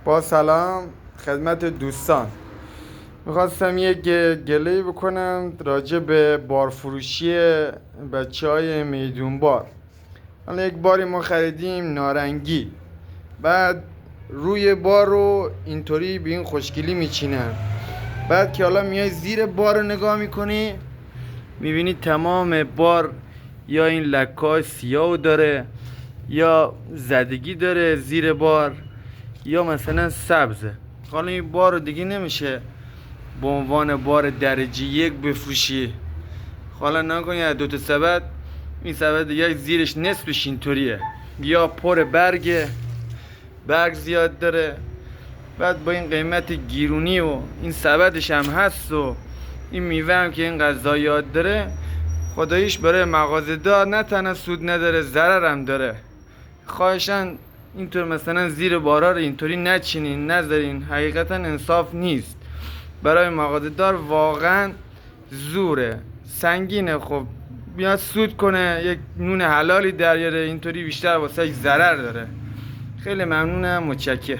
با سلام خدمت دوستان. میخواستم یک گله‌ای بکنم راجع به بارفروشی بچه های میدون بار. حالا یک باری ما خریدیم نارنگی، بعد روی بار رو اینطوری به این خوشگلی میچینن. بعد که حالا میای زیر بار رو نگاه میکنی، میبینی تمام بار یا این لکه‌های سیاه داره، یا زدگی داره زیر بار، یا مثلا سبزه. حالا این بار رو دیگه نمیشه به عنوان بار درجه یک بفروشی. حالا نکنی از دوتا سبد، این سبد دیگه زیرش نصفش اینطوریه، یا پر برگ زیاد داره. بعد با این قیمت گیرونی و این سبدش هم هست و این میوه هم که این غذایات داره، خداییش برای مغازه‌دار نه تنها سود نداره، ضرر هم داره. خواهشاً اینطور مثلا زیر بارا رو اینطوری نچینین، نذارین، حقیقتا انصاف نیست. برای مغازه‌دار واقعا زوره، سنگینه. خب بیاد سود کنه، یک نون حلالی در بیاره، اینطوری بیشتر واسه ضرر داره. خیلی ممنونم، متشکرم.